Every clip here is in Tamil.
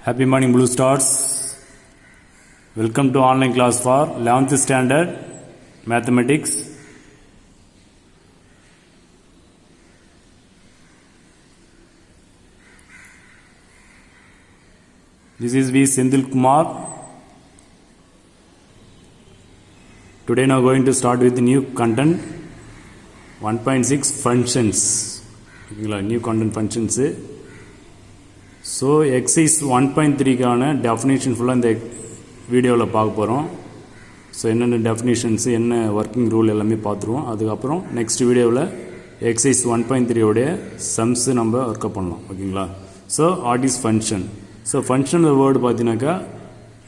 Happy morning, Blue Stars. Welcome to online class for 11th standard mathematics. This is V. Sendil Kumar. Today now going to start with the new content 1.6 functions. New content functions. So exercise 1.3க்கான டெஃபினேஷன் ஃபுல்லாக இந்த வீடியோவில் பார்க்க போகிறோம். ஸோ என்னென்ன டெஃபினேஷன்ஸு என்ன ஒர்க்கிங் ரூல் எல்லாமே பார்த்துருவோம். அதுக்கப்புறம் நெக்ஸ்ட் வீடியோவில் எக்ஸைஸ் 1.3யோடைய சம்ஸு நம்ம ஒர்க்கப் பண்ணலாம். ஓகேங்களா? So what is function? So function word பார்த்தீங்கன்னாக்கா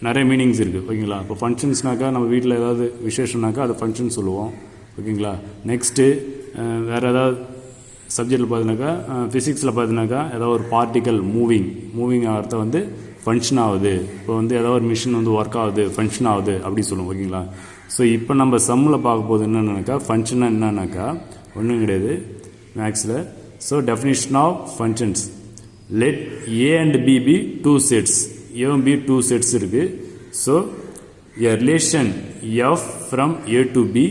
நிறைய மீனிங்ஸ் இருக்குது. ஓகேங்களா? இப்போ ஃபங்க்ஷன்ஸ்னாக்கா நம்ம வீட்டில் ஏதாவது விசேஷம்னாக்கா அது ஃபங்க்ஷன் சொல்லுவோம். ஓகேங்களா? நெக்ஸ்ட்டு வேறு ஏதாவது சப்ஜெக்டில் பார்த்தீங்கன்னாக்கா ஃபிசிக்ஸில் பார்த்தீங்கன்னாக்கா ஏதாவது ஒரு பார்ட்டிக்கல் மூவிங் ஆகிறத வந்து ஃபங்க்ஷன் ஆகுது. இப்போ வந்து ஏதாவது ஒரு மிஷின் வந்து ஒர்க் ஆகுது, ஃபங்க்ஷன் ஆகுது அப்படி சொல்லுவோம். ஓகேங்களா? ஸோ இப்போ நம்ம சம்மில் பார்க்க போது என்னென்னாக்கா ஃபங்க்ஷனாக என்னன்னாக்கா ஒன்றும் கிடையாது மேக்ஸில். So definition of functions, let A and B be two sets. ஏவும் பி டூ செட்ஸ் இருக்குது. So a relation f from A to B,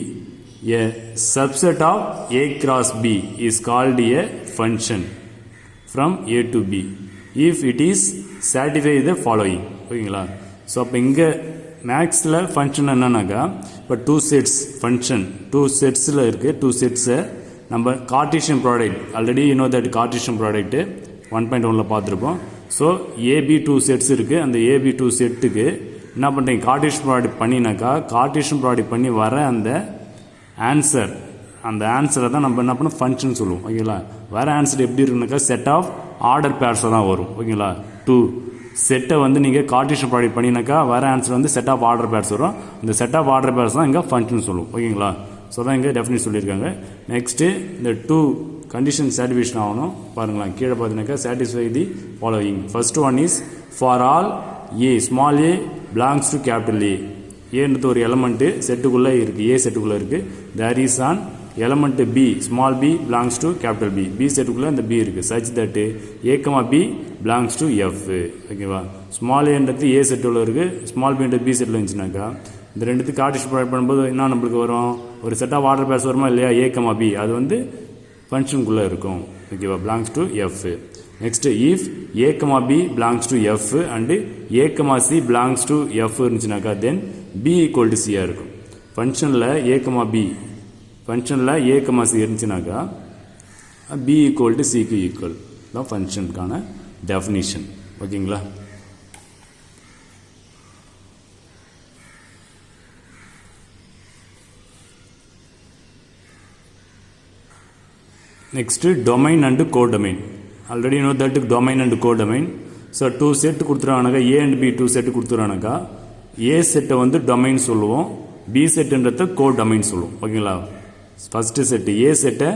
a subset of a cross b is called a function from a to b if it is satisfy the following. ஓகேங்களா? ஸோ அப்போ இங்கே மேக்ஸில் ஃபங்க்ஷன் என்னன்னாக்கா இப்போ டூ செட்ஸ் ஃபங்க்ஷன் டூ செட்ஸில் இருக்குது. டூ செட்ஸை நம்ம Cartesian product already you know that Cartesian product 1.1 பார்த்துருப்போம். ஸோ ஏபி டூ செட்ஸ் இருக்குது. அந்த ஏபி டூ செட்டுக்கு என்ன பண்ணுறீங்க, கார்ட்டீசியன் ப்ராடக்ட் பண்ணினாக்கா கார்ட்டீசியன் ப்ராடக்ட் பண்ணி வர அந்த ஆன்சர், அந்த ஆன்சரை தான் நம்ம என்ன பண்ணோம் ஃபங்க்ஷன் சொல்லுவோம். ஓகேங்களா? வேறு ஆன்சர் எப்படி இருக்குனாக்கா செட் ஆஃப் ஆர்டர் பேர்ஸை தான் வரும். ஓகேங்களா? டூ செட்டை வந்து நீங்கள் கார்ட்டீசியன் ப்ராடக்ட் பண்ணினாக்கா வேறு ஆன்சர் வந்து செட் ஆஃப் ஆர்டர் பேர்ஸ் வரும். இந்த செட் ஆஃப் ஆர்டர் பேர்ஸ் தான் இங்கே ஃபங்க்ஷன் சொல்லுவோம். ஓகேங்களா? ஸோ தான் இங்கே டெஃபினிட் சொல்லியிருக்காங்க. நெக்ஸ்ட்டு இந்த டூ கண்டிஷன் சாட்டிஸ்ஃபேக்ஷன் ஆகணும். பாருங்களா, கீழே பார்த்தீங்கன்னாக்கா satisfy the following. First one is for all A small A belongs to capital A. ஏன்றது ஒரு எலமெண்ட்டு செட்டுக்குள்ளே இருக்குது, ஏ செட்டுக்குள்ளே இருக்குது. There is an element B small B belongs to capital B. B செட்டுக்குள்ளே இந்த பி இருக்குது. Such that A comma B belongs to F. ஓகேவா? ஸ்மால் ஏன்றது ஏ செட்டுக்குள்ளே இருக்குது, ஸ்மால் பின்றது பி செட்டில் இருந்துச்சுனாக்கா இந்த ரெண்டுத்துக்கு கார்ட்டீசியன் ப்ராடக்ட் பண்ணும்போது என்ன நம்மளுக்கு வரும், ஒரு செட் ஆஃப் ஆர்டர் பேர்ஸ் வருமா இல்லையா? ஏ கமா பி அது வந்து ஃபங்க்ஷனுக்குள்ளே இருக்கும். ஓகேவா? Belongs to F. Next if A comma B belongs to F and A comma C belongs to F இருந்துச்சுனாக்கா தென் பி ஈக்குவல் டு சியாக இருக்கும். ஃபங்க்ஷனில் ஏ கமா பி, ஃபங்க்ஷனில் ஏ கமா சி இருந்துச்சுனாக்கா பி ஈக்குவல் டு சிக்கு ஈக்குவல் தான் ஃபங்க்ஷனுக்கான டெஃபினிஷன். ஓகேங்களா? Next domain and codomain. Already know that domain and codomain. So two set கொடுத்துருவானாக்கா A and B two set கொடுத்துருவானாக்கா ஏ செட்டை வந்து டொமைன் சொல்லுவோம், பி செட்டுன்றத கோ டொமைன் சொல்லுவோம். ஓகேங்களா? ஃபர்ஸ்ட் செட்டு ஏ செட்டை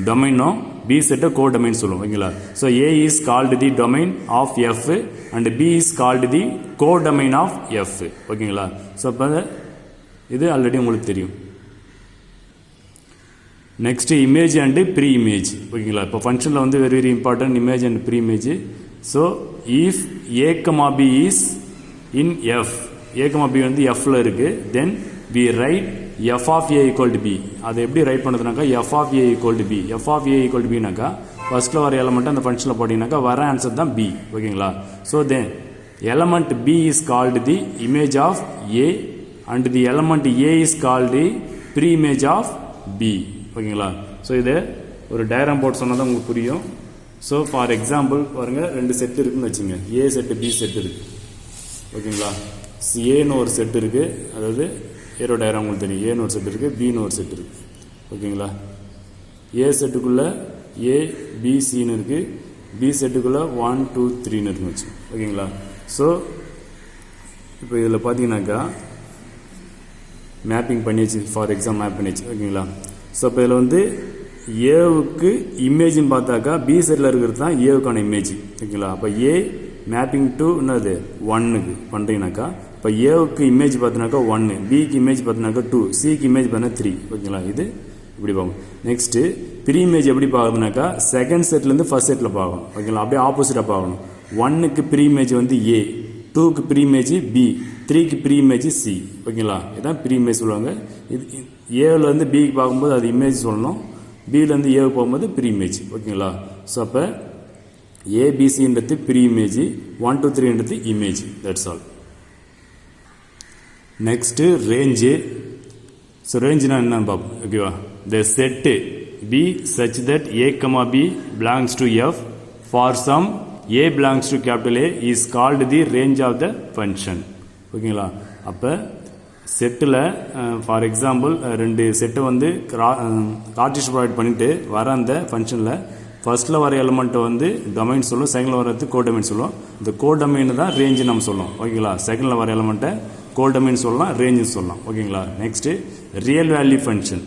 டொமைனும் பி செட்டை கோ டொமைன் சொல்லுவோம். ஓகேங்களா? So A is called the domain of f and B is called the codomain of f. ஓகேங்களா? ஸோ இப்போ இது ஆல்ரெடி உங்களுக்கு தெரியும். Next image and preimage. ஓகேங்களா? இப்போ ஃபங்க்ஷனில் வந்து very very important image and preimage. So if A comma B is in f, A comma B வந்து எஃப்ல இருக்கு, then we write f of A equal to B. அதை எப்படி right பண்ணுறதுனாக்கா F of A equal to B. F of A equal to பினாக்கா ஃபர்ஸ்ட்டில் வர எலமெண்ட் அந்த ஃபங்க்ஷனில் போட்டிங்கனாக்கா வர ஆன்சர் தான் பி. ஓகேங்களா? So then element B is called the image of A and the element A is called the preimage of B. ஓகேங்களா? ஸோ இது ஒரு டயக்ராம் போட்டு சொன்னால் தான் உங்களுக்கு புரியும். ஸோ ஃபார் எக்ஸாம்பிள் பாருங்கள், ரெண்டு செட் இருக்குன்னு வச்சுங்க, ஏ செட்டு பி செட் இருக்குது. ஓகேங்களா? ஏன்னு ஒரு செட் இருக்குது, அதாவது ஏரோ டயக்ராம் உங்களுக்கு தெரியும். ஏன்னு ஒரு செட் இருக்குது, பின்னு ஒரு செட் இருக்குது. ஓகேங்களா? ஏ செட்டுக்குள்ளே ஏ பி சின்னு இருக்குது, பி செட்டுக்குள்ளே 1 2 3ன்னு இருக்குன்னு வச்சு. ஓகேங்களா? ஸோ இப்போ இதில் பார்த்தீங்கன்னாக்கா மேப்பிங் பண்ணிடுச்சு, ஃபார் எக்ஸாம்பிள் மேப் பண்ணிடுச்சு. ஓகேங்களா? ஸோ இப்போ இதில் வந்து ஏவுக்கு இமேஜ்னு பார்த்தாக்கா பி செட்டில் இருக்கிறது தான் ஏவுக்கான இமேஜ். ஓகேங்களா? அப்போ ஏ மேப்பிங் டு என்னது 1க்கு பண்ணுறீங்கனாக்கா இப்போ ஏவுக்கு இமேஜ் பார்த்தினாக்கா 1, பிக்கு இமேஜ் பார்த்தினாக்கா 2, சிக்கு இமேஜ் பார்த்தீங்கன்னா 3. ஓகேங்களா? இது இப்படி பார்க்கணும். நெக்ஸ்ட்டு ப்ரீ இமேஜ் எப்படி பார்க்கணுனாக்கா செகண்ட் செட்லேருந்து ஃபர்ஸ்ட் செட்டில் பார்க்கணும். ஓகேங்களா? அப்படியே ஆப்போசிட்டாக பார்க்கணும். 1க்கு ப்ரீ இமேஜ் வந்து ஏ, 2க்கு ப்ரீ இமேஜ் பி, 3க்கு ப்ரீ இமேஜ் சி. ஓகேங்களா, இதுதான் ப்ரீ இமேஜ் சொல்லுவாங்க. இது ஏலேருந்து பிக்கு பார்க்கும்போது அது இமேஜ் சொல்லணும், பிலேருந்து ஏவுக்கு போகும்போது ப்ரீ இமேஜ். ஓகேங்களா, ஸோ அப்போ ஏபிசின்றது ப்ரீ இமேஜ், 1 2 3ன்றது image. That's all. Next range. So ரேஞ்சுனா என்னன்னு பார்ப்போம். ஓகேவா, the set B such that A comma B belongs to F for some A belongs to capital A is called the range of the function. ஓகேங்களா, அப்போ செட்டில் ஃபார் எக்ஸாம்பிள் ரெண்டு செட்டை வந்து கார்ட்டீசியன் ப்ராடக்ட் பண்ணிவிட்டு வர அந்த ஃபங்க்ஷனில் ஃபர்ஸ்ட்டில் வர எலிமெண்ட்டை வந்து டொமைன் சொல்லுவோம், செகண்டில் வரது கோடொமைன் சொல்லுவோம். இந்த கோடொமைன் தான் ரேஞ்சு நம்ம சொல்லுவோம். ஓகேங்களா, செகண்டில் வர எலிமெண்ட்டை கோடொமைன் சொல்லலாம், ரேஞ்சுன்னு சொல்லலாம். ஓகேங்களா, next real value function.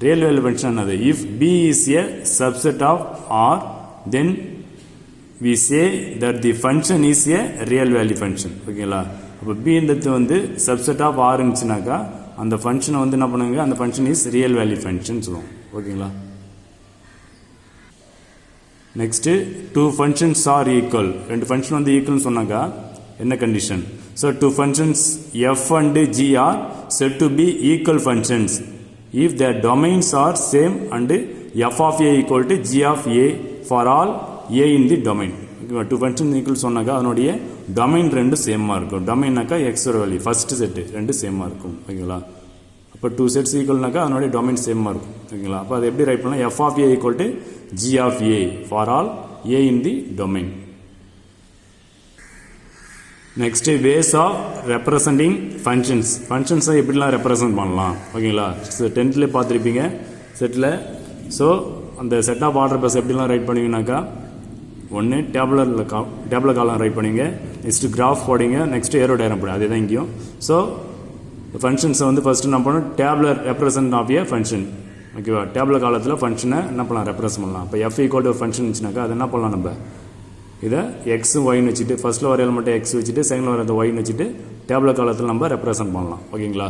Real value function என்னது? If B is a subset of R then we say that the function is a real value function. ஓகேங்களா, அப்போ பின்றது வந்து சப்செட் ஆஃப் ஆர் இருந்துச்சுனாக்கா அந்த ஃபங்க்ஷனை வந்து என்ன பண்ணுங்க, அந்த function is real value function சொல்லுவோம். ஓகேங்களா, next two functions are equal. ரெண்டு ஃபங்க்ஷன் வந்து ஈக்குவல்னு சொன்னாக்கா என்ன condition? So two functions f and g are said to be equal functions if their domains are same and f of a equal to g of a for all a in the domain. ஓகேவா, டூ ஃபங்க்ஷன் ஈக்குவல் சொன்னாக்கா அதனுடைய டொமைன் ரெண்டு சேமாக இருக்கும். டொமைன்னாக்கா எக்ஸோட வேல்யூ ஃபர்ஸ்ட் செட்டு ரெண்டு சேமாக இருக்கும். ஓகேங்களா, அப்போ டூ செட்ஸ் ஈக்குவல்னாக்கா அதனுடைய டொமைன் சேமாக இருக்கும். ஓகேங்களா, அப்போ அது எப்படி ரைட் பண்ணலாம்? F of A equal to G of A for all A in the domain. Next ways of representing functions. ஃபங்க்ஷன்ஸை எப்படிலாம் ரெப்ரசன்ட் பண்ணலாம்? ஓகேங்களா, டென்த்லேயே பார்த்துருப்பீங்க செட்டில். ஸோ அந்த செட் ஆஃப் ஆர்டர் பஸ் எப்படிலாம் ரைட் பண்ணுவீங்கனாக்கா, ஒன்று டேபிளர் காலம் ரைட் பண்ணிங்க, நெக்ஸ்ட்டு கிராஃப் போடிங்க, நெக்ஸ்ட்டு ஏரோ டயரம் போடுங்க. அதே தான் இங்கேயும். ஸோ ஃபங்க்ஷன்ஸை வந்து ஃபஸ்ட்டு என்ன பண்ணணும், tabular represent of a function. ஓகேவா, டேபிளர் காலத்தில் ஃபங்க்ஷனை என்ன பண்ணலாம், ரெப்ரசன்ட் பண்ணலாம். இப்போ எஃப் ஈக்குவல் டு ஃபங்க்ஷன் இருந்துச்சுனாக்கா அது என்ன பண்ணலாம், நம்ம இதை எக்ஸும் ஒய்னு வச்சுட்டு ஃபஸ்ட்டில் வர எலிமெண்ட்டை எக்ஸ் வச்சுட்டு செகண்டில் வர ஒய்னு வச்சுட்டு டேபிளர் காலத்தில் நம்ம ரெப்ரசன்ட் பண்ணலாம். ஓகேங்களா,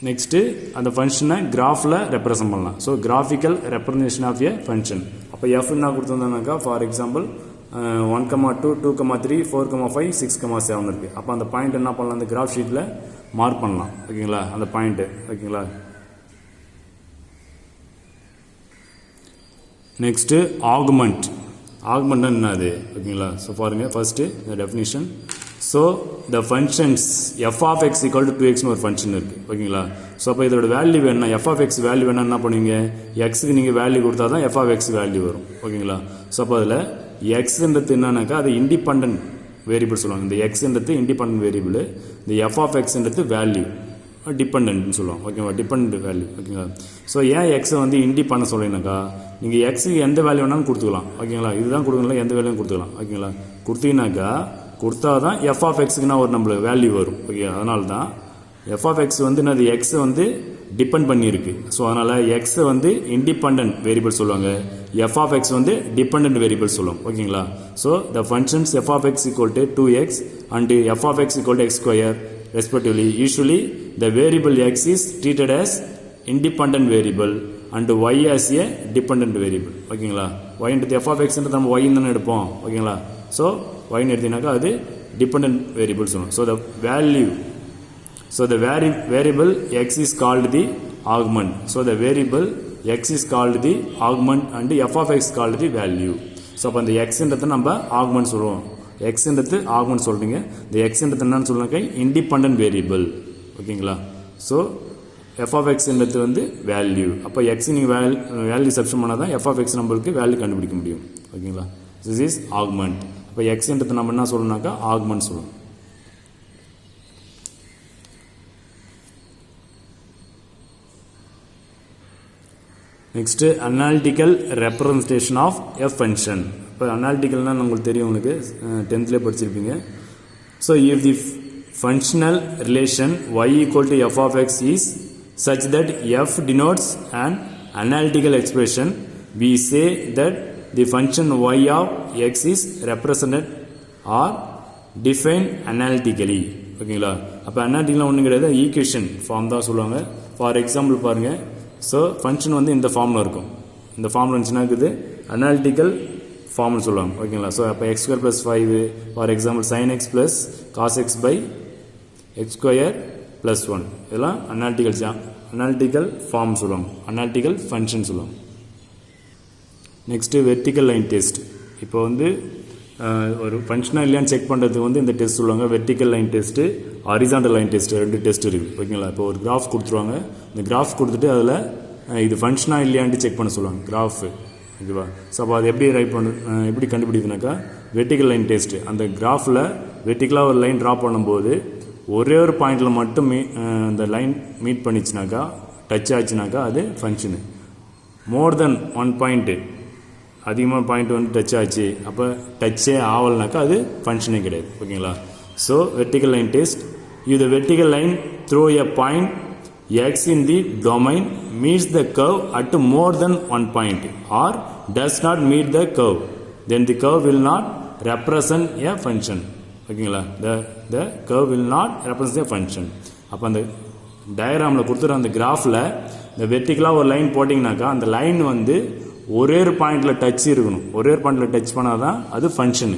நெக்ஸ்ட்டு அந்த ஃபங்க்ஷனை கிராஃபில் ரெப்ரசன்ட் பண்ணலாம். So graphical representation of a function. அப்போ எஃப் என்ன கொடுத்துருந்தானாக்கா, ஃபார் எக்ஸாம்பிள் 1,2, 2,3, 4,5, 6,7 இருக்குது. அப்போ அந்த பாயிண்ட் என்ன பண்ணலாம், அந்த கிராஃப் ஷீட்டில் மார்க் பண்ணலாம். ஓகேங்களா, அந்த பாயிண்ட்டு. ஓகேங்களா, நெக்ஸ்ட்டு ஆகுமெண்ட். ஆகுமெண்ட் என்னது? ஓகேங்களா, ஸோ பாருங்கள் ஃபர்ஸ்ட்டு இந்த definition. So the functions F of X equal to 2xன்னு ஒரு ஃபங்க்ஷன் இருக்குது. ஓகேங்களா, ஸோ அப்போ இதோட வேல்யூ வேணும்னா எஃப் ஆஃப் எக்ஸ் வேல்யூ வேணும்னா என்ன பண்ணுவீங்க, எக்ஸுக்கு நீங்கள் வேல்யூ கொடுத்தா தான் எஃப் ஆஃப் எக்ஸ் வேல்யூ வரும். ஓகேங்களா, ஸோ அப்போ அதில் எக்ஸ்ன்றது என்னன்னாக்கா அது இண்டிபெண்டன்ட் வேரியபிள் சொல்லுவாங்க. இந்த எக்ஸ்ன்றது இண்டிபெண்டன்ட் வேரியபிள், இந்த எஃப் ஆஃப் எக்ஸ்ன்றது வேல்யூ டிபெண்ட்னு சொல்லுவாங்க. ஓகேவா, டிபெண்ட் வேல்யூ. ஓகேங்களா, ஸோ ஏன் எக்ஸை வந்து இண்டி பண்ண சொல்லினாக்கா நீங்கள் எக்ஸுக்கு எந்த வேல்யூ வேணாலும் கொடுத்துக்கலாம். ஓகேங்களா, இதுதான் கொடுக்கலாம், எந்த வேல்யூவும் கொடுத்துக்கலாம். ஓகேங்களா, கொடுத்தீங்கன்னாக்கா கொடுத்தா தான் எஃப் ஆஃப் எக்ஸுக்குன்னா ஒரு நம்மளுக்கு வேல்யூ வரும். ஓகே, அதனால தான் எஃப் ஆஃப் எக்ஸ் வந்து என்னது, எக்ஸை வந்து டிபெண்ட் பண்ணியிருக்கு. ஸோ அதனால் எக்ஸை வந்து இண்டிபெண்டன்ட் வேரியபிள் சொல்லுவாங்க, எஃப் ஆஃப் எக்ஸ் வந்து டிபெண்டன்ட் வேரியபிள் சொல்லுவோம். ஓகேங்களா, so the functions F of X equal to 2x and f of X equal to x square respectively. Usually the variable x is treated as independent variable and y as a dependent variable. ஓகேங்களா, y into f of x ன்றது நம்ம y ன்னு எடுப்போம். ஓகேங்களா, ஸோ y ன்னு எடுத்தீங்கன்னாக்கா அது dependent variable சொல்லுவோம். So the value, so the variable x is called the augment. So the variable x is called the augment and f of x called the value. So அப்போ அந்த xன்றதை நம்ம augment சொல்லுவோம். எக்ஸ்ன்றது ஆகுமெண்ட் சொல்கிறீங்க, இந்த எக்ஸ்ன்றது என்னன்னு சொல்லுங்க, இண்டிபெண்டன்ட் வேரியபிள். ஓகேங்களா, ஸோ எஃப் ஆஃப் எக்ஸ்ன்றது வந்து வேல்யூ. அப்போ எக்ஸ் நீங்கள் வேல்யூ சப்ஸ்டிட் பண்ணால் தான் எஃப் ஆஃப் எக்ஸ் நம்மளுக்கு வேல்யூ கண்டுபிடிக்க முடியும். ஓகேங்களா, திஸ் இஸ் ஆகுமெண்ட். அப்போ எக்ஸ்ன்றது நம்ம என்ன சொல்லணும்னாக்கா ஆகுமெண்ட் சொல்லணும். Next analytical representation of a function. இப்போ அனாலிட்டிக்கல்னால் உங்களுக்கு தெரியும், உங்களுக்கு 10th படிச்சிருப்பீங்க. So if the functional relation y equal to F of X is such that F denotes and analytical expression, we say that the function y of X is represented or define analytically. ஓகேங்களா, அப்போ அனாலிட்டிக்கலாக ஒன்றும் கிடையாது, ஈக்குவேஷன் ஃபார்ம் தான் சொல்லுவாங்க. ஃபார் எக்ஸாம்பிள் பாருங்கள், ஸோ ஃபங்க்ஷன் வந்து இந்த ஃபார்மில் இருக்கும். இந்த ஃபார்மில் இருந்துச்சுன்னா இருக்குது அனாலிட்டிக்கல் ஃபார்ம்னு சொல்லுவாங்க ஓகேங்களா. ஸோ அப்போ x square plus 5 for example sine x plus cos x by x square plus 1 இதெல்லாம் அனாலிட்டிக்கல் ஃபார்ம் சொல்லுவாங்க, அனாலிட்டிக்கல் ஃபங்க்ஷன் சொல்லுவாங்க. Next vertical line test. இப்போ வந்து ஒரு ஃபங்க்ஷனாக இல்லையான்னு செக் பண்ணுறதுக்கு வந்து இந்த டெஸ்ட் சொல்லுவாங்க. Vertical line test, horizontal line test, 2 test இருக்குது ஓகேங்களா. இப்போ ஒரு கிராஃப் கொடுத்துருவாங்க, இந்த கிராஃப் கொடுத்துட்டு அதில் இது ஃபங்க்ஷனாக இல்லையான்ட்டு செக் பண்ண சொல்லுவாங்க கிராஃப் ஓகேவா. ஸோ அப்போ அது எப்படி எப்படி கண்டுபிடிக்குதுனாக்கா வெர்டிக்கல் லைன் டெஸ்ட்டு. அந்த கிராஃபில் வெர்டிக்கலாக ஒரு லைன் ட்ரா பண்ணும்போது ஒரே ஒரு பாயிண்டில் மட்டும் அந்த லைன் மீட் பண்ணிச்சுனாக்கா, டச் ஆச்சுனாக்கா அது ஃபங்க்ஷனு. மோர் தென் 1 பாயிண்ட்டு, அதிகமான பாயிண்ட் வந்து டச் ஆச்சு, அப்போ டச்சே ஆகலைனாக்கா அது ஃபங்க்ஷனே கிடையாது ஓகேங்களா. So vertical line test, if the vertical line through a point x in the domain meets the curve at more than 1 point or does not meet the curve, then the curve will not represent a function ஓகேங்களா. the curve will not represent a function. அப்போ அந்த டயக்ராமில் கொடுத்துற அந்த கிராஃபில் இந்த வெர்டிக்கலாக ஒரு லைன் போட்டிங்கனாக்கா அந்த லைன் வந்து ஒரே ஒரு பாயிண்டில் டச் இருக்கணும், ஒரே ஒரு பாயிண்டில் டச் பண்ணால் தான் அது ஃபங்க்ஷனு.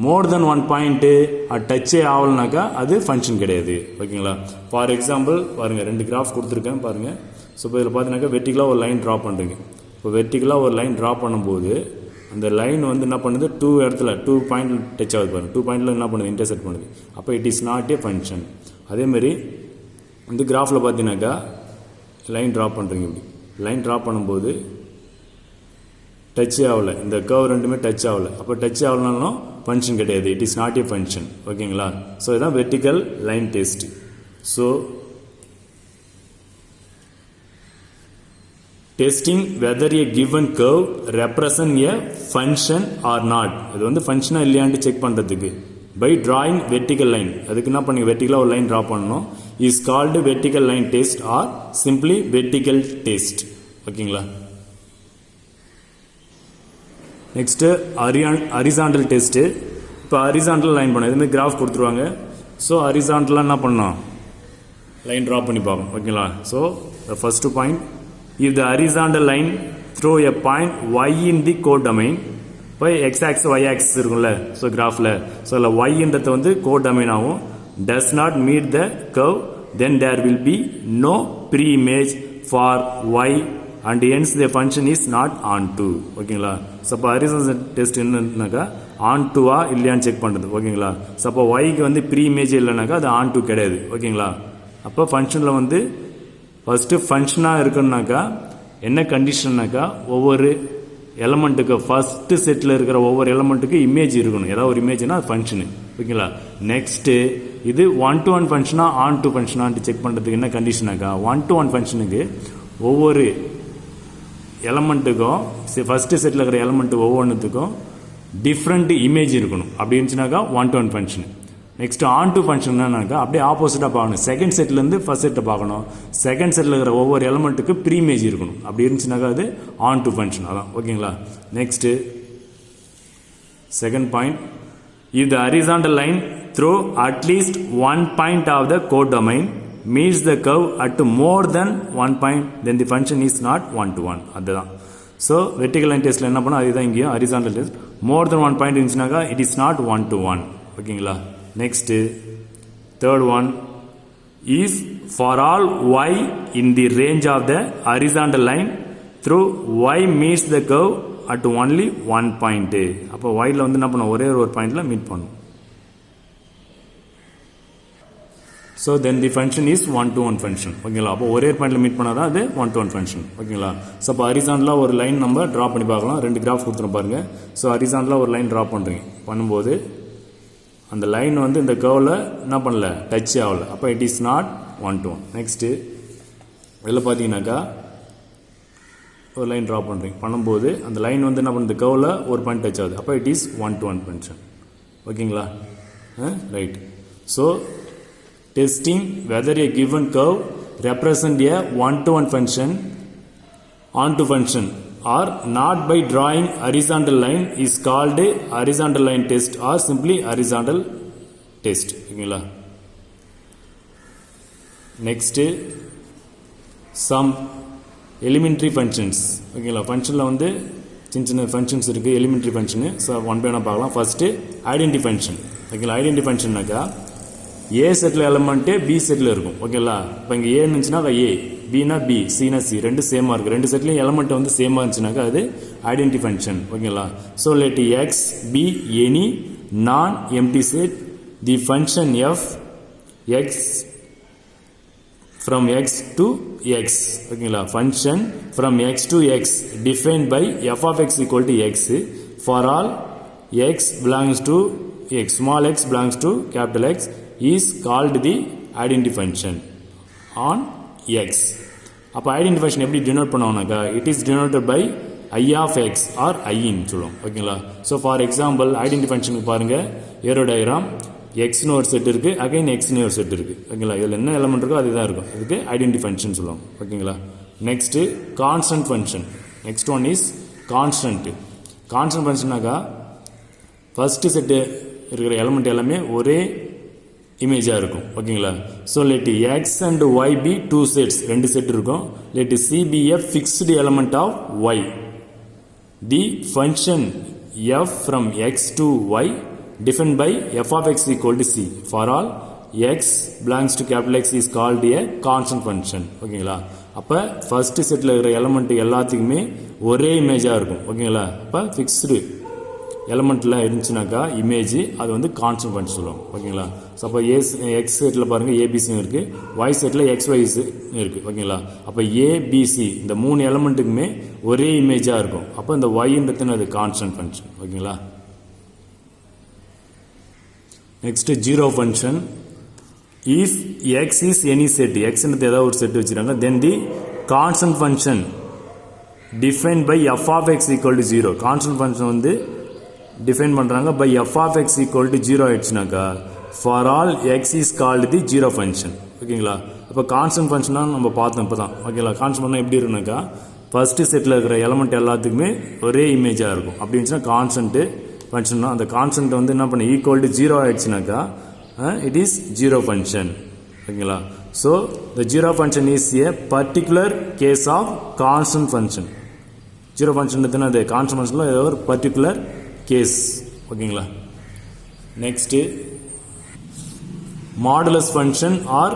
மோர் தென் 1 பாயிண்ட்டு அது டச்சே ஆகலைனாக்கா அது ஃபங்க்ஷன் கிடையாது ஓகேங்களா. ஃபார் எக்ஸாம்பிள் பாருங்கள், 2 கிராஃப் கொடுத்துருக்கேன் பாருங்கள். ஸோ இப்போ இதில் பார்த்தீங்கன்னாக்கா வெர்டிக்கலாக ஒரு லைன் ட்ரா பண்ணுறீங்க. இப்போ வெர்டிக்கலாக ஒரு லைன் ட்ரா பண்ணும்போது அந்த லைன் வந்து என்ன பண்ணுது, 2 இடத்துல 2 பாயிண்ட் டச் ஆகுது பாருங்கள். 2 பாயிண்டில் என்ன பண்ணுது, இன்டர்செக்ட் பண்ணுது. அப்போ it is not a function. அதேமாரி இந்த கிராஃபில் பார்த்தீங்கன்னாக்கா லைன் ட்ரா பண்ணுறீங்க. இப்படி லைன் ட்ரா பண்ணும்போது டச் ஆகலை, இந்த கர்வ் ரெண்டுமே டச் ஆகலை. அப்போ டச் ஆகலனாலும் ஃபங்க்ஷன் கிடையாது, it is not a function ஓகேங்களா. ஸோ இதுதான் vertical line test. So testing whether a given curve represent a function or not. இது வந்து ஃபங்க்ஷனாக இல்லையான்ட்டு செக் பண்ணுறதுக்கு பை டிராயிங் வெர்டிக்கல் லைன். அதுக்கு என்ன பண்ணி வெர்டிக்கலாக ஒரு லைன் ட்ரா பண்ணணும். Is called vertical line test or simply vertical test ஓகேங்களா. Next horizontal test. இப்போ ஹரிசாண்டல் லைன் பண்ணோம், இதுமாதிரி கிராஃப் கொடுத்துருவாங்க. ஸோ ஹரிசாண்டலாக என்ன பண்ணோம், லைன் ட்ரா பண்ணி பார்க்கணும் ஓகேங்களா. So the first point, if the horizontal line through a point y in the codomain. இப்போ எக்ஸ் ஆக்ஸ் ஒய் ஆக்ஸ் இருக்கும்ல, ஸோ கிராஃபில் ஸோ அதில் ஒய்ன்றது வந்து கோடொமைன் ஆகும். Does not meet the curve, then there will be no preimage for y and hence the function is not onto ஓகேங்களா. ஸோ அப்போ ஹரிசாண்டல் டெஸ்ட் என்னன்னாக்கா ஆன்டுவா இல்லையான்னு செக் பண்ணுறது ஓகேங்களா. ஸோ அப்போ ஒய்க்கு வந்து ப்ரீ இமேஜ் இல்லைனாக்கா அது ஆன்டு கிடையாது ஓகேங்களா. அப்போ ஃபங்க்ஷனில் வந்து ஃபஸ்ட்டு ஃபங்க்ஷனாக இருக்குன்னாக்கா என்ன கண்டிஷன்னாக்கா ஒவ்வொரு எலமெண்ட்டுக்கு ஃபஸ்ட்டு செட்டில் இருக்கிற ஒவ்வொரு எலமெண்ட்டுக்கு இமேஜ் இருக்கணும், ஏதாவது ஒரு இமேஜ்னா அது ஃபங்க்ஷனு ஓகேங்களா. நெக்ஸ்ட்டு இது 1-to-1 ஃபங்க்ஷனா ஆன் டு ஃபங்க்ஷனான்ட்டு செக் பண்ணுறதுக்கு என்ன கண்டிஷனாக்கா 1-to-1 ஃபங்க்ஷனுக்கு ஒவ்வொரு எலமெண்ட்டுக்கும் ஃபஸ்ட்டு செட்டில் இருக்கிற எலமெண்ட்டு ஒவ்வொன்றுத்துக்கும் டிஃப்ரெண்ட் இமேஜ் இருக்கணும். அப்படி இருந்துச்சுனாக்கா 1-to-1 function. Next on to function என்னன்னாக்கா அப்படியே ஆப்போசிட்டாக பார்க்கணும். செகண்ட் செட்லேருந்து ஃபர்ஸ்ட் செட்டை பார்க்கணும். செகண்ட் செட்டில் இருக்கிற ஒவ்வொரு எலமெண்ட்டுக்கு ப்ரீ இமேஜ் இருக்கணும். அப்படி இருந்துச்சுனாக்கா அது ஆன் டு ஃபங்க்ஷன் அதான் ஓகேங்களா. Next second point, if the horizontal line through at least 1 point of the codomain meets the curve at more than 1 point, then the function is not 1-to-1 அதுதான். ஸோ வெர்டிக்கல் லைன் டெஸ்ட்டில் என்ன பண்ணோம் அதுதான் இங்கேயும் horizontal test. More then 1 point இருந்துச்சுனாக்கா இட் இஸ் நாட் 1-to-1 ஓகேங்களா. Next third one, if for all y in the range of the horizontal line through y meets the curve at only 1 point. அப்போ ஒயில் வந்து என்ன பண்ணோம் ஒரே ஒரு பாயிண்டில் மீட் பண்ணும். So then the function is 1-to-1 function ஓகேங்களா. அப்போ ஒரே பாயிண்டில் மீட் பண்ணால் தான் அது 1-to-1 ஃபங்க்ஷன் ஓகேங்களா. ஸோ அப்போ ஹரிசாண்டலாக ஒரு லைன் நம்ம ட்ரா பண்ணி பார்க்கலாம். 2 கிராஃப் கொடுத்துரும் பாருங்க. ஸோ ஹரிசாண்டலாக ஒரு லைன் ட்ரா பண்ணுறீங்க, பண்ணும்போது அந்த லைன் வந்து இந்த கர்வில் என்ன பண்ணல டச் ஆகலை. அப்போ it is not 1-to-1. Next இதில் பார்த்தீங்கன்னாக்கா ஒரு லைன் ட்ரா பண்ணுறீங்க, பண்ணும்போது அந்த லைன் வந்து என்ன பண்ணுறது கர்வில் ஒரு பாயிண்ட் டச் ஆகுது. அப்போ இட் இஸ் 1-to-1 ஃபங்க்ஷன் ஓகேங்களா. Right. So testing whether a given curve represent a 1-to-1 function onto function or not by drawing horizontal line is called horizontal line test or simply horizontal test ஓகேங்களா. நெக்ஸ்ட் some elementary functions ஓகேங்களா. ஃபங்க்ஷனில் வந்து சின்ன சின்ன ஃபங்க்ஷன்ஸ் இருக்குது எலிமெண்ட்ரி ஃபங்க்ஷனு. ஸோ ஒன் பை ஒன்னாக பார்க்கலாம். First identity function. ஓகேங்களா, ஐடென்டி ஃபங்க்ஷன்னாக்கா ஏ செட்டில் எலமெண்ட்டு பி செட்டில் இருக்கும். ஓகேங்களா, இப்போ இங்கே ஏன்னு இருந்துச்சுன்னா ஏ, பினா பி, சினா சி, ரெண்டு சேமாக இருக்குது. ரெண்டு செட்லையும் எலமெண்ட் வந்து சேமாக இருந்துச்சுனாக்கா அது ஐடென்டி ஃபங்க்ஷன். ஓகேங்களா, so let x be any non empty set the function f x from x to x. ஓகேங்களா, function from x to x defined by f of x equal to x for all x belongs to x, small x belongs to capital X is called the identity function on x. அப்போ ஐடென்டி ஃபங்க்ஷன் எப்படி denote பண்ணுவாங்கனாக்கா it is denoted by I of x or I ன்னு சொல்லுவோம். ஓகேங்களா, ஸோ ஃபார் எக்ஸாம்பிள் ஐடென்டி ஃபங்க்ஷனுக்கு பாருங்கள், ஏரோ டயக்ராம் எக்ஸ்னு ஒரு செட் இருக்குது, அகைன் எக்ஸ்னு ஒரு செட் இருக்குது. ஓகேங்களா, இதில் என்ன எலமெண்ட் இருக்கோ அதுதான் இருக்கும். இதுக்கு ஐடென்டி ஃபங்க்ஷன் சொல்லுவோம். ஓகேங்களா, next constant function. Next one is constant. Constant ஃபங்க்ஷனாக்கா ஃபஸ்ட்டு செட்டு இருக்கிற எலமெண்ட் எல்லாமே ஒரே இமேஜாக இருக்கும். ஓகேங்களா, so let x and y be two sets, ரெண்டு செட் இருக்கும். Let c be a fixed element of y. The function f from x to y defined by f of x equal to c for all x belongs to capital X is called a constant function. ஓகேங்களா, அப்போ ஃபஸ்ட்டு செட்டில் இருக்கிற எலமெண்ட் எல்லாத்துக்குமே ஒரே இமேஜாக இருக்கும். ஓகேங்களா, அப்போ ஃபிக்ஸ்டு எலமெண்ட்டில் இருந்துச்சுனாக்கா இமேஜ் அது வந்து கான்ஸ்டன்ட் ஃபங்க்ஷன் சொல்லுவோம். ஓகேங்களா, ஸோ அப்போ எக்ஸ் செட்டில் பாருங்கள் ஏபிசியும் இருக்குது, ஒய் செட்டில் எக்ஸ்ஒய்ஸ் இருக்குது. ஓகேங்களா, அப்போ ஏபிசி இந்த மூணு எலமெண்ட்டுக்குமே ஒரே இமேஜாக இருக்கும். அப்போ இந்த ஒய்ன்றது அது கான்ஸ்டன்ட் ஃபங்க்ஷன். ஓகேங்களா, next zero function. If x is any set, x ன்றது ஏதாவது ஒரு செட் வச்சுருக்காங்க, then the constant function defined by f of x equal to 0. constant function வந்து டிஃபைன் பண்ணுறாங்க by f of x equal to 0 ஆயிடுச்சுனாக்கா for all x is called the zero function. ஓகேங்களா, அப்போ கான்ஸ்டன்ட் ஃபங்க்ஷனாக நம்ம பார்த்தோம் இப்போ தான். ஓகேங்களா, கான்ஸ்டன்ட் ஃபங்க்ஷன் எப்படி இருக்குனாக்கா ஃபஸ்ட்டு செட்டில் இருக்கிற எலமெண்ட் எல்லாத்துக்குமே ஒரே இமேஜாக இருக்கும். அப்படி இருந்துச்சுன்னா கான்ஸ்டன்ட்டு ஃபங்க்ஷன். அந்த கான்ஸ்டன்ட் வந்து என்ன பண்ண ஈக்குவல் டு 0 ஆயிடுச்சுனாக்கா இட் இஸ் ஜீரோ ஃபங்க்ஷன். ஓகேங்களா, so the zero function is a particular case of constant function. Zero function அது கான்ஸ்டன்ட் ஃபங்க்ஷனில் ஏதோ ஒரு பர்டிகுலர் கேஸ். ஓகேங்களா, next modulus function or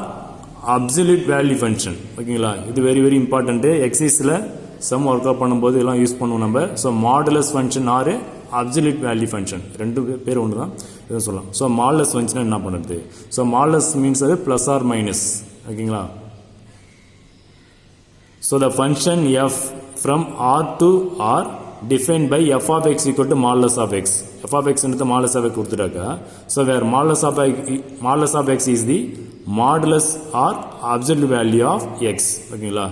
absolute value function. ஓகேங்களா, இது வெரி வெரி இம்பார்ட்டன்ட்டு. எக்ஸைஸில் சம் ஒர்க் அவுட் பண்ணும்போது இதெல்லாம் யூஸ் பண்ணுவோம் நம்ம. So modulus function or absolute value function, ரெண்டு பேர் ஒன்று தான் இதை சொல்லலாம். ஸோ மாடுலஸ் ஃபங்க்ஷன் என்ன பண்ணுறது? ஸோ மாடுலஸ் மீன்ஸ் அது ப்ளஸ் ஆர் மைனஸ். ஓகேங்களா, so the function f from R to R defined by f of X equal to modulus of x. F of எக்ஸ்ன்றது மாடுலஸ் ஆஃப் எக்ஸ் கொடுத்துட்டாக்கா so where modulus of X is the modulus or absolute value of x. ஓகேங்களா,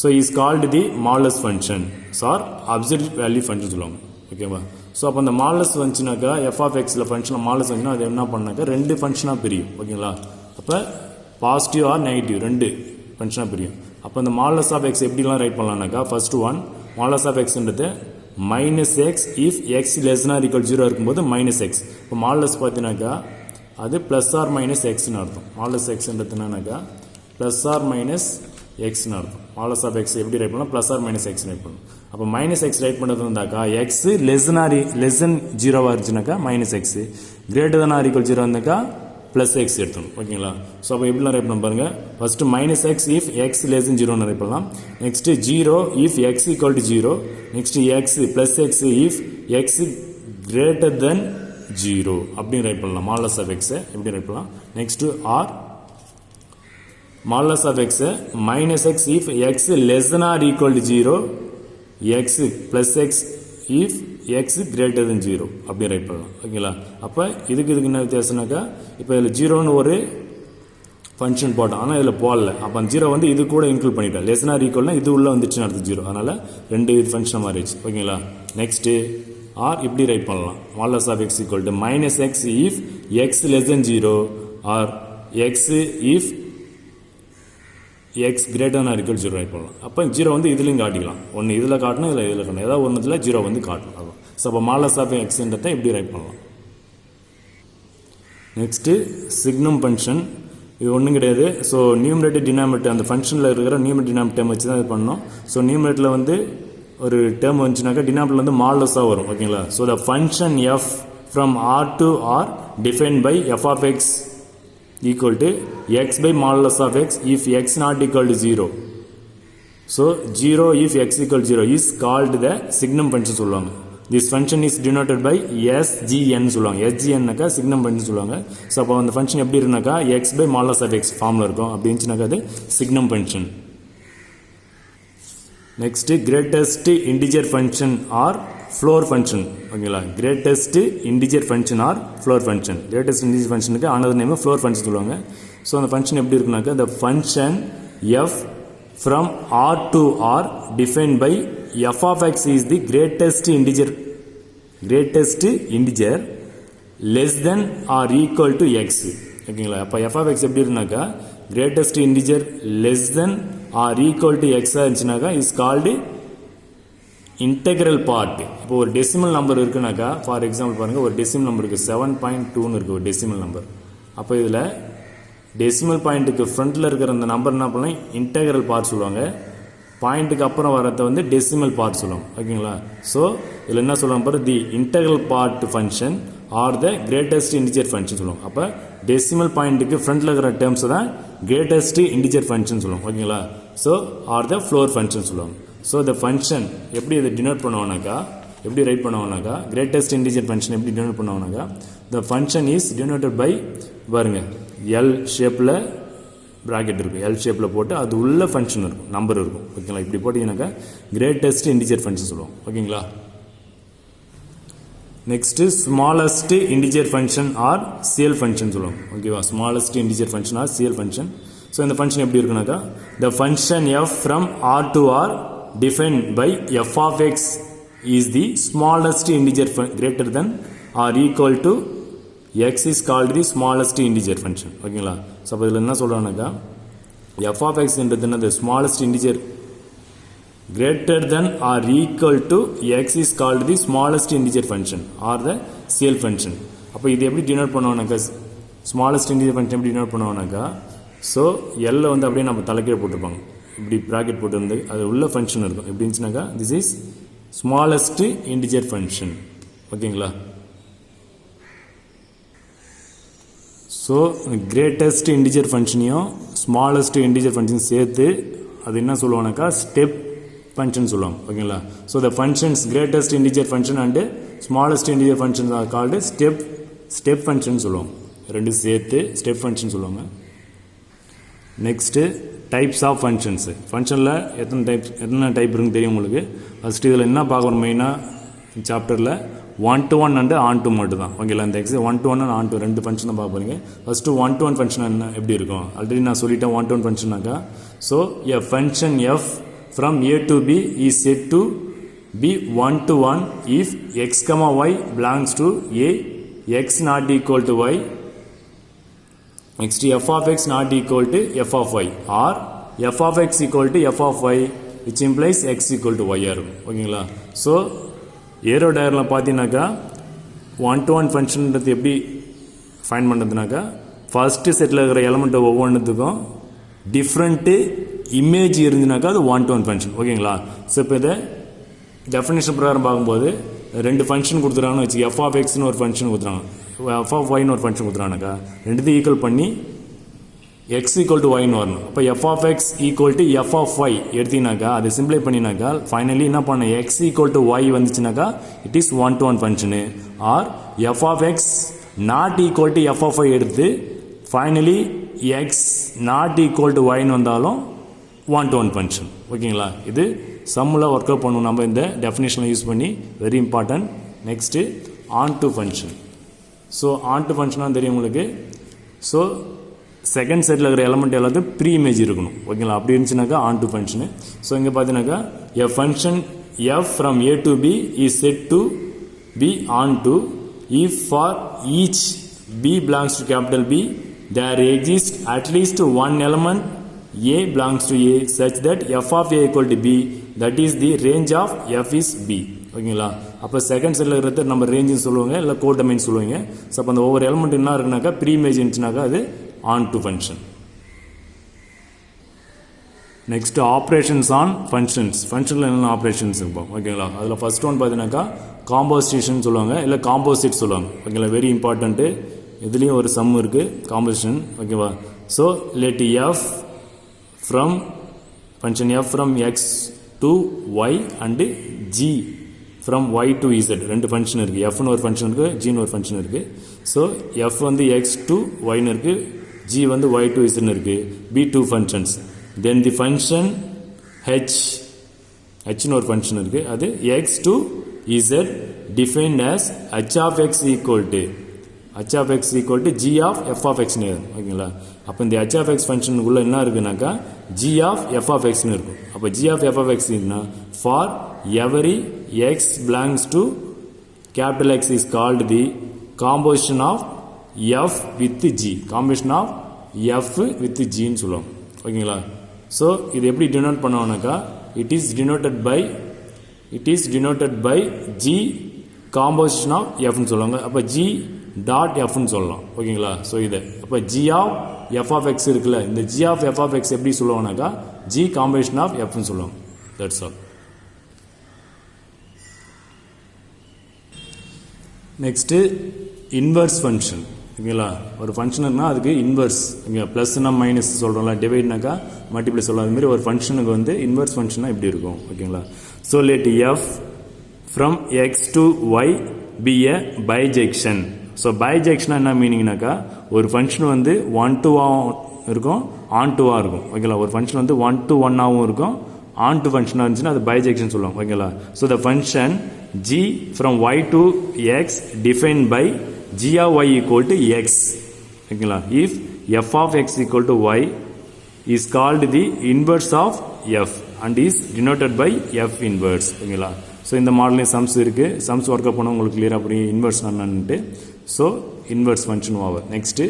so is called the modulus function or absolute value function சொல்லுவாங்க. ஓகேவா, ஸோ அப்போ அந்த மாடுலஸ் வந்துச்சுனாக்கா எஃப் ஆஃப் எக்ஸில் ஃபங்க்ஷனில் மாடுலஸ் வந்துச்சுன்னா அது என்ன பண்ணாக்கா ரெண்டு ஃபங்க்ஷனாக பிரியும். ஓகேங்களா, அப்போ பாசிட்டிவ் ஆர் நெகட்டிவ் ரெண்டு ஃபங்க்ஷனாக பிரியும். அப்போ அந்த மாடுலஸ் ஆஃப் எக்ஸ் எப்படிலாம் ரைட் பண்ணலாம்னாக்கா ஃபர்ஸ்ட் ஒன் மாடுலஸ் ஆஃப் எக்ஸ்ன்றது minus x if x less or equal 0 இருக்கும்போது மைனஸ் எக்ஸ். இப்போ மாடுலஸ் பார்த்தீங்கன்னாக்கா அது ப்ளஸ் ஆர் மைனஸ் எக்ஸ்னு அர்த்தம். மாடுலஸ் எக்ஸ்ன்றது என்னன்னாக்கா ப்ளஸ் ஆர் மைனஸ் எக்ஸ்னு அர்த்தம். மாடுலஸ் ஆஃப் எக்ஸ் எப்படி ரைட் பண்ணலாம்? Plus or minus x write பண்ணணும். அப்போ மைனஸ் எக்ஸ் ரைட் பண்ணுறது இருந்தாக்கா எக்ஸ் லெஸ் தென் 0 இருந்துச்சுனாக்கா minus x, greater than or equal 0 இருந்தாக்கா ப்ளஸ் எக்ஸ் எடுத்துணும். ஓகேங்களா, ஸோ அப்போ எப்படிலாம் ரைட் பண்ண பாருங்கள். First minus x if x less than 0 write பண்ணலாம். Next 0 if x equal to 0. Next x plus x if x greater than 0 அப்படின்னு ரைட் பண்ணலாம். மாடுலஸ் ஆஃப் எக்ஸை எப்படி ரைட் பண்ணலாம். Next are modulus of x minus x if x less than or equal to 0, x plus x if x greater than 0 அப்படி ரைட் பண்ணலாம். ஓகேங்களா, அப்போ இதுக்கு என்ன வித்தியாசம்னாக்கா இப்போ இதில் 0ன்னு ஒரு ஃபங்க்ஷன் போட்டோம், ஆனால் இதில் போடல. அப்போ அந்த 0 வந்து இது கூட இன்க்ளூட் பண்ணிட்டேன். லெஸ் ஆர் ஈக்குவல்னா இது உள்ள வந்துச்சுன்னு அடுத்து 0, அதனால் ரெண்டு ஃபங்க்ஷன் மாறிடுச்சு. ஓகேங்களா, நெக்ஸ்ட்டு ஆர் இப்படி ரைட் பண்ணலாம். modulus of x equal to minus x if x less than 0 or x if x greater than or equal to 0 write பண்ணலாம். அப்போ 0 வந்து இதுலையும் காட்டிக்கலாம். ஒன்று இதில் காட்டணும், இதில் காட்டணும், ஏதாவது ஒன்றுத்தில் 0 வந்து காட்டணும். அதான் ஸோ அப்போ மாடுலஸ் ஆஃப் எக்ஸ்ன்றதை எப்படி ரைட் பண்ணலாம். Next signum function. இது ஒன்றும் கிடையாது. ஸோ நியூமரேட்டர் டினாமினேட்டர் அந்த ஃபங்க்ஷனில் இருக்கிற நியூமரேட்டர் டினாமினேட்டர் வச்சு தான் இது பண்ணணும். ஸோ நியூமரேட்டரில் வந்து ஒரு டேர்ம் வந்துச்சுனாக்கா டினாமினேட்டர்ல வந்து மாடுலஸாக வரும் ஓகேங்களா. So the function f from R to R define by f of X equal to x by modulus of x if x not equal to 0. So 0 if x equal 0 is called the signum function சொல்லுவாங்க. This function is denoted by SGN சொல்லுவாங்க. SGNனாக்கா சிக்னம் ஃபங்க்ஷன் சொல்லுவாங்க. ஸோ அப்போ அந்த ஃபங்க்ஷன் எப்படி இருக்குனாக்கா x by modulus of x ஃபார்மில் இருக்கும். அப்படி இருந்துச்சுனாக்கா அது signum function. Next greatest integer function or floor function ஓகேங்களா. Greatest integer function or floor function. Greatest integer ஃபங்க்ஷனுக்கு ஆனது நேம் ஃப்ளோர் ஃபங்க்ஷன் சொல்லுவாங்க. ஸோ அந்த ஃபங்க்ஷன் எப்படி இருக்குனாக்கா the function f from r to r defined by f of x is the greatest integer less than or equal to x ஓகேங்களா. அப்போ f of x எப்படி இருக்குனாக்கா greatest integer less than or equal to x இருந்துச்சுனாக்கா is called integral part. இப்போ ஒரு டெசிமல் நம்பர் இருக்குனாக்கா ஃபார் எக்ஸாம்பிள் பாருங்க ஒரு டெசிமல் நம்பர் இருக்கு 7.2ன்னு இருக்கு ஒரு டெசிமல் நம்பர். அப்போ இதில் டெசிமல் பாயிண்ட்டுக்கு ஃப்ரண்ட்டில் இருக்கிற அந்த நம்பர் என்ன பண்ணலாம் இன்டெக்ரல் பார்ட் சொல்லுவாங்க. பாயிண்ட்டுக்கு அப்புறம் வரதை வந்து டெசிமல் பார்ட் சொல்லுவாங்க ஓகேங்களா. ஸோ இதில் என்ன சொல்லுவாங்க பாரு the integral part function or the greatest integer function சொல்லுவோம். அப்போ டெசிமல் பாயிண்ட்டுக்கு ஃப்ரண்ட்டில் இருக்கிற டேர்ம்ஸ் தான் கிரேட்டஸ்ட் இன்டிஜர் ஃபங்க்ஷன் சொல்லுவோம் ஓகேங்களா. So or the floor function சொல்லுவாங்க. ஸோ த ஃபங்க்ஷன் எப்படி இதை டினோட் பண்ணுவோம்னாக்கா எப்படி ரைட் பண்ணுவோம்னாக்கா கிரேட்டஸ்ட் இன்டிஜர் ஃபங்க்ஷன் எப்படி டினோட் பண்ணுவோம்னாக்கா the function is denoted by பாருங்க எல் ஷேப்பில் ப்ராக்கெட் இருக்கும். எல் ஷேப்பில் போட்டு அது உள்ள ஃபங்க்ஷன் இருக்கும் நம்பர் இருக்கும் ஓகேங்களா. இப்படி போட்டிங்கனாக்கா கிரேட்டஸ்ட் இன்டிஜர் ஃபங்க்ஷன் சொல்லுவோம் ஓகேங்களா. Next smallest integer function or ceil function சொல்லுவோம் ஓகேவா. Smallest integer function or ceil function. So இந்த ஃபங்க்ஷன் எப்படி இருக்குனாக்கா the function f from R to R define by f of X is the smallest integer greater than or equal to x is called the smallest integer function ஓகேங்களா. ஸோ அப்போ இதில் என்ன சொல்கிறாங்கனாக்கா f of x என்றது the smallest integer greater than or equal to x is called the smallest integer function or the CL function. அப்போ இது எப்படி டினோட் பண்ணுவோம்னாக்கா ஸ்மாலஸ்ட் இன்டிஜர் ஃபங்க்ஷன் எப்படி டினோட் பண்ணுவோம்னாக்கா ஸோ எல்லை வந்து அப்படியே நம்ம தலைக்கீழ போட்டிருப்பாங்க இப்படி ப்ராக்கெட் போட்டு வந்து அது உள்ள ஃபங்க்ஷன் இருக்கும். எப்படி இருந்துச்சுனாக்கா this is smallest integer function ஓகேங்களா. ஸோ கிரேட்டஸ்ட் இன்டிஜர் ஃபங்க்ஷனையும் ஸ்மாலஸ்ட் இன்டிஜர் ஃபங்க்ஷன் சேர்த்து அது என்ன சொல்லுவாங்கனாக்கா ஸ்டெப் ஃபங்க்ஷன் சொல்லுவாங்க ஓகேங்களா. So the functions greatest integer function and smallest integer function are called step function சொல்லுவாங்க. ரெண்டு சேர்த்து ஸ்டெப் ஃபங்க்ஷன் சொல்லுவாங்க. Next types of functions. ஃபங்க்ஷனில் எத்தனை டைப் இருக்குன்னு தெரியும் உங்களுக்கு. ஃபஸ்ட்டு இதில் என்ன பார்க்கணும் மெயினாக சாப்டரில் 1-to-1 அண்டு on-to மட்டும் தான் ஓகேங்களா. இந்த எக்ஸாம் 1-to-1 அண்ட் on-to ரெண்டு ஃபங்க்ஷன் தான் பார்க்க போகிறீங்க. ஃபஸ்ட்டு 1-to-1 ஃபங்க்ஷன் என்ன எப்படி இருக்கும் ஆல்ரெடி நான் சொல்லிட்டேன் 1-to-1 ஃபங்க்ஷனாக்கா. So a function f from a to b is said to be 1-to-1 if x, y belongs to a, x not equal to y, next f of x not equal to f of y or f of x equal to f of y which implies x equal to y இருக்கும் ஓகேங்களா. ஸோ ஏரோ டயரில் பார்த்தீங்கன்னாக்கா 1-to-1 ஃபங்க்ஷன்றது எப்படி ஃபைன் பண்ணுறதுனாக்கா ஃபஸ்ட்டு செட்டில் இருக்கிற எலமெண்ட்டை ஒவ்வொன்றுத்துக்கும் டிஃப்ரெண்ட்டு இமேஜ் இருந்துனாக்கா அது 1-to-1 ஃபங்க்ஷன் ஓகேங்களா. ஸோ இப்போ இதை டெஃபினேஷன் பிரகாரம் பார்க்கும்போது ரெண்டு ஃபங்க்ஷன் கொடுத்துறாங்கன்னு வச்சு எஃப் ஆஃப் எக்ஸ்னு ஒரு ஃபங்க்ஷன் கொடுத்துறாங்க எஃப் ஆஃப் ஒய்னு ஒரு ஃபங்க்ஷன் கொடுத்துறாங்கனாக்கா ரெண்டுத்தையும் ஈக்குவல் பண்ணி எக்ஸ் ஈக்குவல் டு ஒய்னு வரணும். அப்போ f of X equal to F of y எடுத்தீங்கன்னாக்கா அதை சிம்பிளை பண்ணினாக்கா ஃபைனலி என்ன பண்ண எக்ஸ் ஈக்குவல் டு ஒய் வந்துச்சுனாக்கா it is 1-to-1 function. Or f of x not equal to F of y எடுத்து finally x not equal to ஒய்னு வந்தாலும் 1-to-1 ஃபங்க்ஷன் ஓகேங்களா. இது சம்மில் ஒர்க் அவுட் பண்ணுவோம் நம்ம இந்த டெஃபினேஷனை யூஸ் பண்ணி very important. Next on-to function. So on-to ஃபங்க்ஷனாக தெரியும் உங்களுக்கு. ஸோ செகண்ட் செட்டில் இருக்கிற எலமெண்ட் எல்லாத்தையும் ப்ரீ இமேஜ் இருக்கணும் ஓகேங்களா. அப்படி இருந்துச்சுனாக்கா on-to ஃபங்க்ஷனு. ஸோ இங்கே பார்த்தீங்கன்னாக்கா a function f from a to b is set to be on-to if for each b belongs to capital B there exists at least one element a belongs to a such that f of a equal to b that is the range of f is b ஓகேங்களா. அப்போ செகண்ட் செட்டில் இருக்கிறது நம்ம ரேஞ்சுன்னு சொல்லுவாங்க இல்லை கோடமைன் சொல்லுவாங்க. ஸோ அப்போ அந்த ஒவ்வொரு எலமெண்ட் என்ன இருக்குனாக்கா ப்ரீ இமேஜ் இருந்துச்சுனாக்கா அது on-to function next operations on functions. ஃபங்க்ஷனில் என்னென்ன ஆப்ரேஷன்ஸ் இருக்கும் ஓகேங்களா. அதில் ஃபர்ஸ்ட் ஒன் பார்த்தீங்கன்னாக்கா காம்போசிஷன் சொல்லுவாங்க, இல்லை காம்போசிட் சொல்லுவாங்க ஓகேங்களா. Very important. இதுலேயும் ஒரு சம் இருக்குது காம்போசிஷன் ஓகேவா. So let f from function f from x to y and g from y to z ரெண்டு ஃபங்க்ஷன் இருக்குது. எஃப்னு ஒரு ஃபங்க்ஷன் இருக்குது, ஜின்னு ஒரு ஃபங்க்ஷன் இருக்குது. ஸோ எஃப் வந்து எக்ஸ் டு ஒய்னு இருக்குது, ஜி வந்து ஒய் டு இசட்னு இருக்குது. Be two functions. Then the function h ஒரு ஃபங்க்ஷன் இருக்கு, அது x to z defined as h of x equal to g of f of x னு ஓகேங்களா. அப்போ இந்த h of x ஃபங்க்ஷனுக்குள்ள என்ன இருக்குனாக்கா g of f of x னு இருக்கும். அப்போ g of f of x னா for every x belongs to capital X is called the composition of f with g. Combination of f with g னு சொல்லுவோம் ஓகேங்களா. ஸோ இது எப்படி டினோட் பண்ணுவோம்னாக்கா it is denoted by g composition of எஃப்னு சொல்லுவாங்க. அப்போ ஜி டாட் எஃப்னு சொல்லலாம் ஓகேங்களா. ஸோ இது அப்போ g of f of x இருக்குல்ல, இந்த g of f of x எப்படி சொல்லுவாங்கனாக்கா ஜி காம்போசிஷன் ஆஃப் எஃப்னு சொல்லுவாங்க. That's all. Next inverse function ஓகேங்களா. ஒரு ஃபங்க்ஷனுக்குனா அதுக்கு இன்வர்ஸ் ஓகே, ப்ளஸ்னா மைனஸ் சொல்கிறோம்ல, டிவைட்னாக்கா மல்டிப்ளை சொல்லலாம். அதுமாரி ஒரு ஃபங்க்ஷனுக்கு வந்து இன்வர்ஸ் ஃபங்க்ஷனாக இப்படி இருக்கும் ஓகேங்களா. So let f from x to y be a bijection. So பைஜெக்ஷனாக என்ன மீனிங்னாக்கா ஒரு ஃபங்க்ஷன் வந்து 1 to 1 இருக்கும், ஆன் டுவாக இருக்கும் ஓகேங்களா. ஒரு ஃபங்க்ஷன் வந்து 1 to 1ஆகவும் இருக்கும், ஆன் டு ஃபங்க்ஷனாக இருந்துச்சுன்னா அது பைஜெக்ஷன் சொல்லுவோம் ஓகேங்களா. So the function g from y to x defined by g of y equal to x ஓகேங்களா. if f of x equal to y is called the inverse of f and is denoted by f inverse ஓகேங்களா. ஸோ இந்த மாடலையும் சம்ஸ் இருக்குது, சம்ஸ் ஒர்க் அப் பண்ண உங்களுக்கு கிளியராக புரியும் இன்வெர்ஸ் என்னன்ட்டு. So inverse function over. Next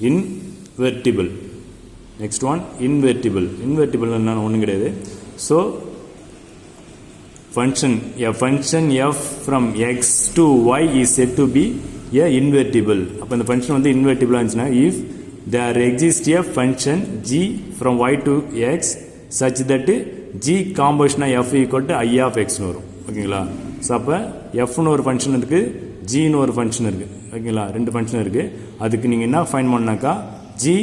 invertible. Next one invertible. Invertible என்னன்னு ஒன்றும் கிடையாது. So function f from x to y is said to be a invertible. அப்போ இந்த ஃபங்க்ஷன் வந்து இன்வெர்டிபிளாக இருந்துச்சுன்னா if there exists a function g from y to x such that g composition of f equal to I of x னு வரும் ஓகேங்களா. ஸோ அப்போ fனு ஒரு ஃபங்க்ஷன் இருக்குது, gன்னு ஒரு ஃபங்க்ஷன் இருக்குது ஓகேங்களா. ரெண்டு ஃபங்க்ஷன் இருக்குது. அதுக்கு நீங்கள் என்ன ஃபைன் பண்ணாக்கா g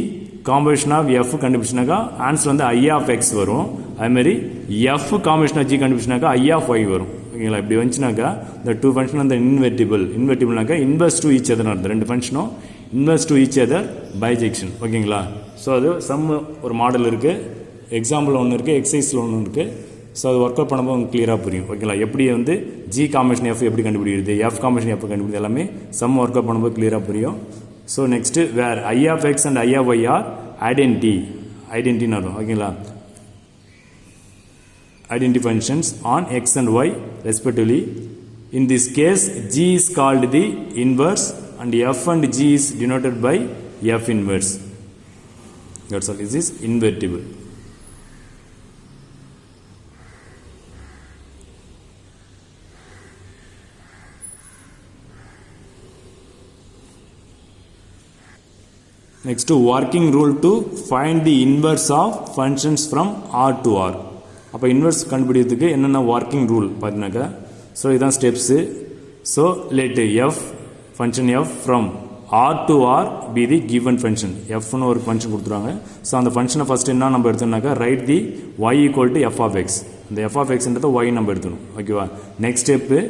காம்பினேஷன் ஆஃப் எஃப் கண்டுபிடிச்சினாக்கா ஆன்சர் வந்து ஐ ஆஃப் எக்ஸ் வரும். அதுமாரி எஃப் காம்பினேஷன் ஆஃப் ஜி கண்டுபிடிச்சினாக்கா ஐ ஆஃப் ஒய் வரும் ஓகேங்களா. இப்படி வந்துச்சுனாக்கா இந்த டூ ஃபங்க்ஷன் அந்த இன்வெர்டிபிள்னாக்கா இன்வெர்ஸ் டு ஈச் அதர் நடந்தது. ரெண்டு ஃபங்க்ஷனும் inverse to each other bijection ஓகேங்களா. ஸோ அது சம் ஒரு மாடல் இருக்குது, எக்ஸாம்பிள் ஒன்று இருக்குது, எக்ஸசைஸில் ஒன்று இருக்குது. ஸோ அது ஒர்க் அவுட் பண்ணும்போது உங்களுக்கு கிளியராக புரியும் ஓகேங்களா. எப்படி வந்து ஜி காம்பினேஷன் எஃப் எப்படி கண்டுபிடிக்கிறது, எஃப் காம்பினேஷன் எஃப் கண்டுபிடிக்கிறது எல்லாமே சம் ஒர்க் அவுட் பண்ணும்போது கிளியராக புரியும். So next where I of x and I of y are ஐடென்டின்னு வரும் ஓகேங்களா. Identity functions on x and y respectively. In this case g is called the inverse and f and g is denoted by f inverse. That's all. This is invertible. Next working rule to find the inverse of functions from R to R. அப்போ இன்வெர்ஸ் கண்டுபிடிக்கிறதுக்கு என்னென்ன ஒர்க்கிங் ரூல் பார்த்தீங்கன்னாக்கா ஸோ இதான் steps. So let f function f from R to R be the given function. எஃப்னு ஒரு ஃபங்க்ஷன் கொடுத்துருவாங்க. ஸோ அந்த ஃபங்க்ஷனை ஃபஸ்ட்டு என்ன நம்ம எடுத்தோம்னாக்கா write the y equal to F of x. இந்த எஃப் ஆஃப் எக்ஸ்ன்றதை ஒய் நம்ம எடுத்துக்கணும் ஓகேவா. Next step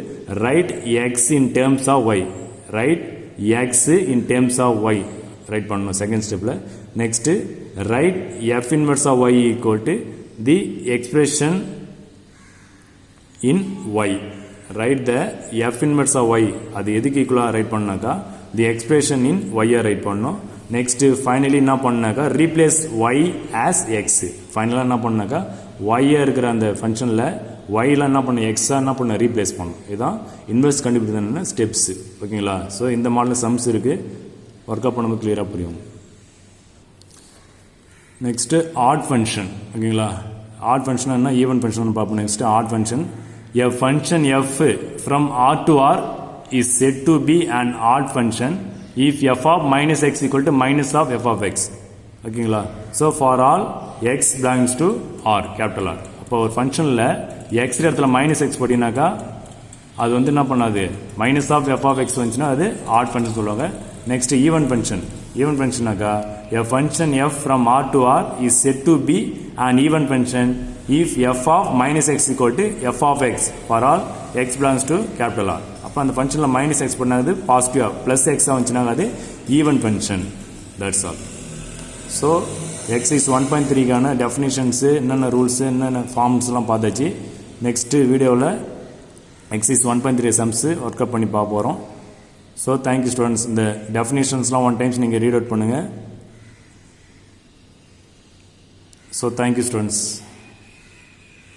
write x in terms of y. Write x in terms of y write பண்ணணும் செகண்ட் ஸ்டெப்பில். Next write f inverse of y equal to the expression in y. Write the f inverse of y அது எதுக்கு ஈக்குவலாக ரைட் பண்ணாக்கா தி எக்ஸ்பிரஷன் இன் ஒய்யை ரைட் பண்ணணும். நெக்ஸ்ட்டு ஃபைனலி என்ன பண்ணாக்கா ரீப்ளேஸ் ஒய் ஆஸ் எக்ஸ். ஃபைனலாக என்ன பண்ணாக்கா ஒய்யாக இருக்கிற அந்த ஃபங்க்ஷனில் ஒய்யில் என்ன பண்ண எக்ஸாக என்ன பண்ண ரீப்ளேஸ் பண்ணணும். இதுதான் இன்வெர்ஸ் கண்டுபிடிக்கிறது ஸ்டெப்ஸு ஓகேங்களா. ஸோ இந்த மாடலில் சம்ஸ் இருக்குது, ஒர்க் அப் பண்ணும்போது கிளியராக புரியும். நெக்ஸ்ட்டு ஆட் ஃபங்க்ஷன் ஓகேங்களா. ஆட் ஃபங்க்ஷன் என்ன ஈவன் ஃபங்க்ஷன் பார்ப்போம். Next odd function. A function f from R to R is set to be an odd function if f of minus x equal to minus of f of x ஓகேங்களா. So for all x belongs to R capital R. அப்போ ஒரு ஃபங்க்ஷனில் எக்ஸ் இடத்துல மைனஸ் எக்ஸ் போட்டிங்கனாக்கா அது வந்து என்ன பண்ணாது, minus of f of x வந்துச்சுன்னா அது ஆட் ஃபங்க்ஷன் சொல்லுவாங்க. Next even function. ஈவன் ஃபங்க்ஷனாக்கா a function f from R to R is set to be and even function if f of minus x equal to F of x for all x belongs to capital R. அப்போ அந்த ஃபங்க்ஷனில் மைனஸ் எக்ஸ் பண்ணாது பாசிட்டிவாக ப்ளஸ் எக்ஸாக வந்துச்சுனாங்க அது even function. That's all. So exercise 1.3க்கான டெஃபினிஷன்ஸு என்னென்ன ரூல்ஸு என்னென்ன ஃபார்ம்ஸ்லாம் பார்த்தாச்சு. நெக்ஸ்ட்டு வீடியோவில் எக்ஸைஸ் 1.3 சம்ஸு ஒர்க் அவுட் பண்ணி பார்க்க போகிறோம். So thank you students. இந்த டெஃபினிஷன்ஸ்லாம் ஒன் டைம்ஸ் நீங்கள் ரீட் அவுட் பண்ணுங்கள். So thank you students.